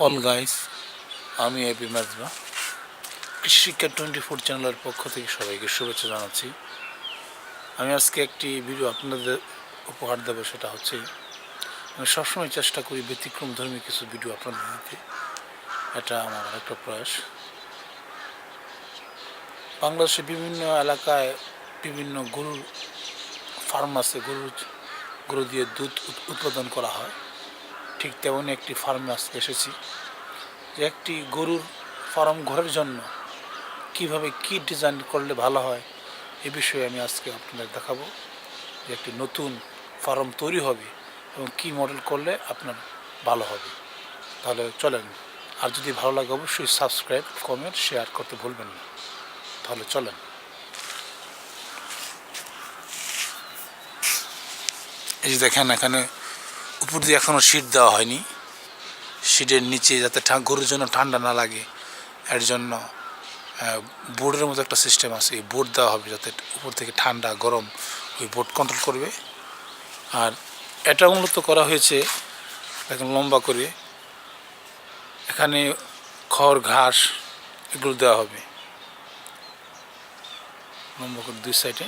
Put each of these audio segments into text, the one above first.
All guys, আমি AB মাজবা কৃষি শিক্ষা 24 চ্যানেলের পক্ষ থেকে সবাইকে শুভেচ্ছা জানাচ্ছি। আমি আজকে একটি ভিডিও আপনাদের উপহার দেবো। সেটা হচ্ছে, আমি সবসময় চেষ্টা করি ব্যতিক্রম ধর্মী কিছু ভিডিও আপনাদের দিতে। এটা আমার একটা প্রয়াস। বাংলাদেশের বিভিন্ন এলাকায় বিভিন্ন গরুর ফার্ম আছে, গরু দিয়ে দুধ উৎপাদন করা হয়। ঠিক তেমনই একটি ফার্মে আজকে এসেছি, যে একটি গরুর ফার্ম ঘরের জন্য কিভাবে কি ডিজাইন করলে ভালো হয় এ বিষয়ে আমি আজকে আপনাদের দেখাবো, যে একটি নতুন ফার্ম তৈরি হবে এবং কি মডেল করলে আপনার ভালো হবে। তাহলে চলেন, আর যদি ভালো লাগে অবশ্যই সাবস্ক্রাইব, কমেন্ট, শেয়ার করতে ভুলবেন না। তাহলে চলেন। এই যে দেখেন, এখানে উপর দিয়ে এখনও শীট দেওয়া হয়নি। শীটের নিচে যাতে গরুর জন্য ঠান্ডা না লাগে এর জন্য বোর্ডের মতো একটা সিস্টেম আছে। এই বোর্ড দেওয়া হবে যাতে উপর থেকে ঠান্ডা গরম ওই বোর্ড কন্ট্রোল করবে। আর এটা মূলত করা হয়েছে দেখেন লম্বা করে, এখানে খড় ঘাস এগুলো দেওয়া হবে লম্বা করে দুই সাইডে।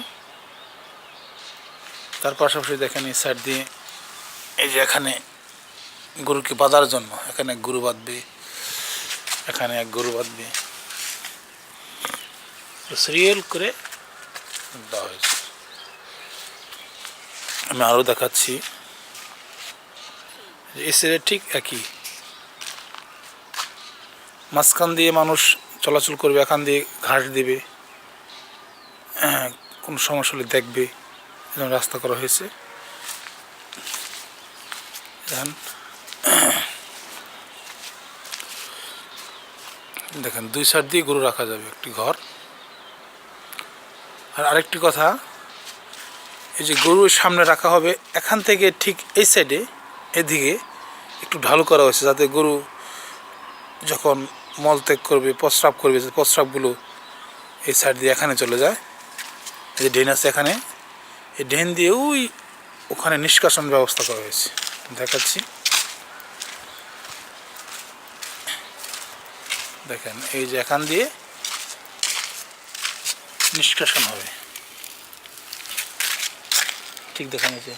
তার পাশাপাশি দেখেন এই সাইড দিয়ে এই যে এখানে গরুকে বাঁধার জন্য এখানে এক গরু বাঁধবে, এখানে এক গরু বাঁধবে, সিরিয়াল করে দেওয়া হয়েছে। আমি আরও দেখাচ্ছি, এই সাইডে ঠিক একই, মাঝখান দিয়ে মানুষ চলাচল করবে, এখান দিয়ে ঘাস দেবে, কোনো সমস্যা হলে দেখবে, এরকম রাস্তা করা হয়েছে। দেখেন দুই সাইড দিয়ে গরু রাখা যাবে একটি ঘর। আর আরেকটি কথা, এই যে গরুর সামনে রাখা হবে, এখান থেকে ঠিক এই সাইডে এদিকে একটু ঢালু করা হয়েছে, যাতে গরু যখন মলত্যাগ করবে, প্রস্রাব করবে, প্রস্রাবগুলো এই সাইড দিয়ে এখানে চলে যায়। এই যে ড্রেন আছে এখানে, এই ড্রেন দিয়ে ওখানে নিষ্কাশন ব্যবস্থা করা হয়েছে, দেখাচ্ছি। দেখেন এই যে এখান দিয়ে নিষ্কাশন হবে, ঠিক দেখেন এই যে